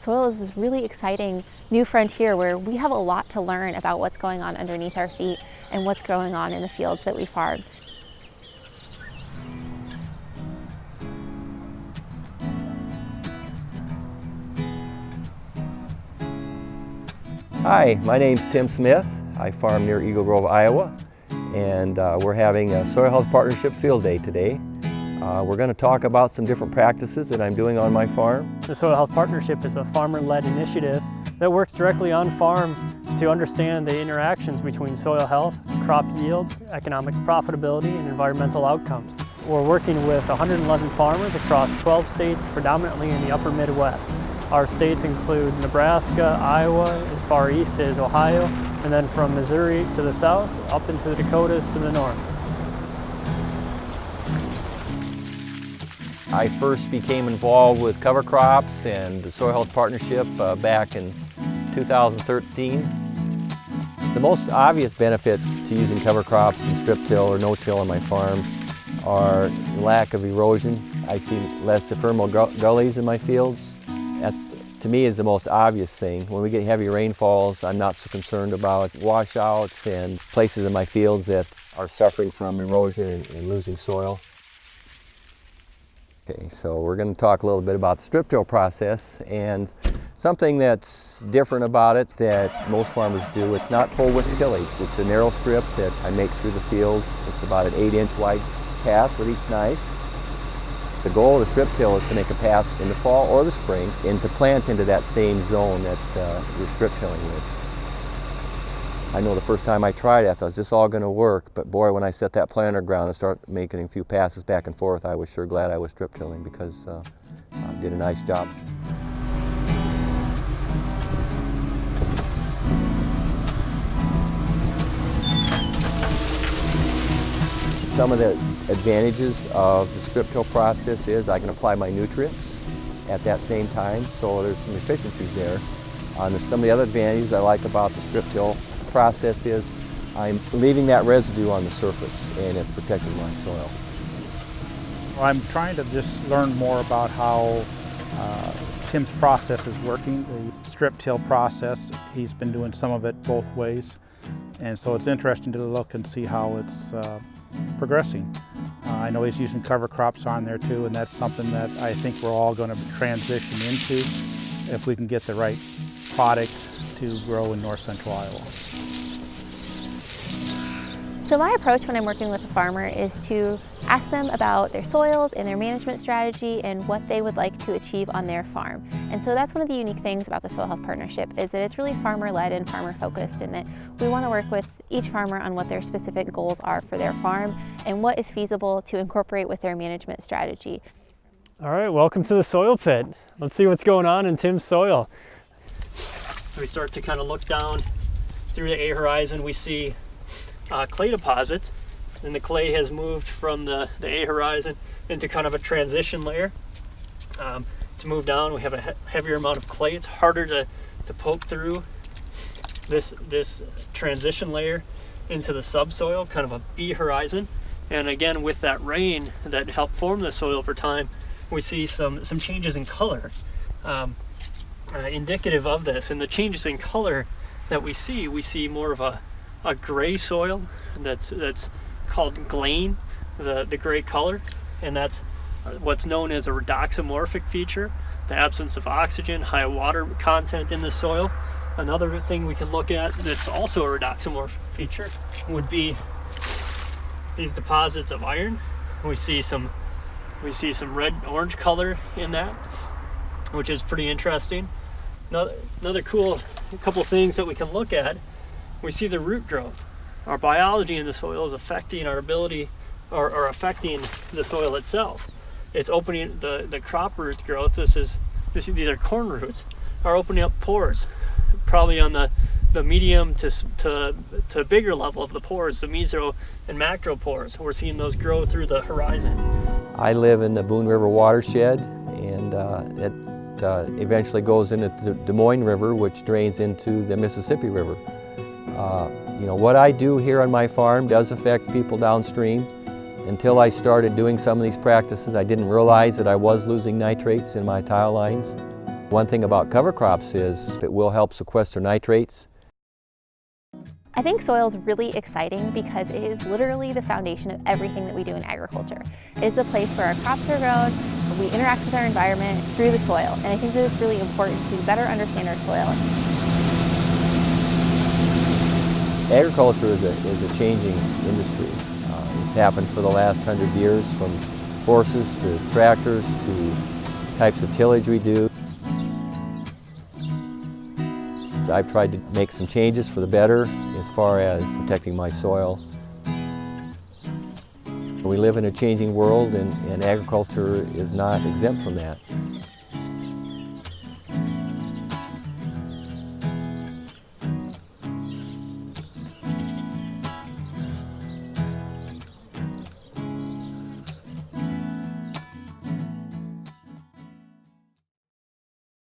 soil is this really exciting new frontier where we have a lot to learn about what's going on underneath our feet and what's going on in the fields that we farm. Hi, my name's Tim Smith. I farm near Eagle Grove, Iowa, and we're having a Soil Health Partnership Field Day today. We're going to talk about some different practices that I'm doing on my farm. The Soil Health Partnership is a farmer-led initiative that works directly on farm to understand the interactions between soil health, crop yields, economic profitability, and environmental outcomes. We're working with 111 farmers across 12 states, predominantly in the upper Midwest. Our states include Nebraska, Iowa, as far east as Ohio, and then from Missouri to the south, up into the Dakotas to the north. I first became involved with cover crops and the Soil Health Partnership back in 2013. The most obvious benefits to using cover crops and strip till or no-till on my farm are lack of erosion. I see less ephemeral gullies in my fields. That, to me, is the most obvious thing. When we get heavy rainfalls, I'm not so concerned about washouts and places in my fields that are suffering from erosion and losing soil. Okay, so we're going to talk a little bit about the strip till process, and something that's different about it that most farmers do. It's not full width tillage. It's a narrow strip that I make through the field. It's about an 8-inch wide pass with each knife. The goal of the strip till is to make a pass in the fall or the spring and to plant into that same zone that you're strip tilling with. I know the first time I tried it, I thought, is this all going to work? But boy, when I set that planter ground and start making a few passes back and forth, I was sure glad I was strip tilling because I did a nice job. Some of the advantages of the strip till process is I can apply my nutrients at that same time, so there's some efficiencies there. Some of the other advantages I like about the strip till process is I'm leaving that residue on the surface and it's protecting my soil. Well, I'm trying to just learn more about how Tim's process is working, the strip till process. He's been doing some of it both ways, and so it's interesting to look and see how it's progressing. I know he's using cover crops on there too, and that's something that I think we're all going to transition into if we can get the right product to grow in north central Iowa. So my approach when I'm working with a farmer is to ask them about their soils and their management strategy and what they would like to achieve on their farm. And so that's one of the unique things about the Soil Health Partnership is that it's really farmer-led and farmer-focused, and that we want to work with each farmer on what their specific goals are for their farm and what is feasible to incorporate with their management strategy. All right, welcome to the soil pit. Let's see what's going on in Tim's soil. We start to kind of look down through the A horizon. We see clay deposits, and the clay has moved from the A horizon into kind of a transition layer. To move down, we have a heavier amount of clay. It's harder to poke through this transition layer into the subsoil, kind of a B horizon. And again, with that rain that helped form the soil over time, we see some changes in color indicative of this. And the changes in color that we see more of a gray soil that's called glaine, the gray color, and that's what's known as a redoxomorphic feature, the absence of oxygen, high water content in the soil. Another thing we can look at that's also a redoxomorphic feature would be these deposits of iron. We see some red-orange color in that, which is pretty interesting. Another cool couple things that we can look at, we see the root growth. Our biology in the soil is affecting our ability or affecting the soil itself. It's opening the crop root growth. These are corn roots, are opening up pores, probably on the medium to bigger level of the pores, the meso and macro pores. We're seeing those grow through the horizon. I live in the Boone River watershed, and it eventually goes into the Des Moines River, which drains into the Mississippi River. What I do here on my farm does affect people downstream. Until I started doing some of these practices, I didn't realize that I was losing nitrates in my tile lines. One thing about cover crops is it will help sequester nitrates. I think soil is really exciting because it is literally the foundation of everything that we do in agriculture. It is the place where our crops are grown, we interact with our environment through the soil, and I think that it's really important to better understand our soil. Agriculture is a changing industry. It's happened for the last 100 years, from horses to tractors to types of tillage we do. I've tried to make some changes for the better as far as protecting my soil. We live in a changing world, and agriculture is not exempt from that.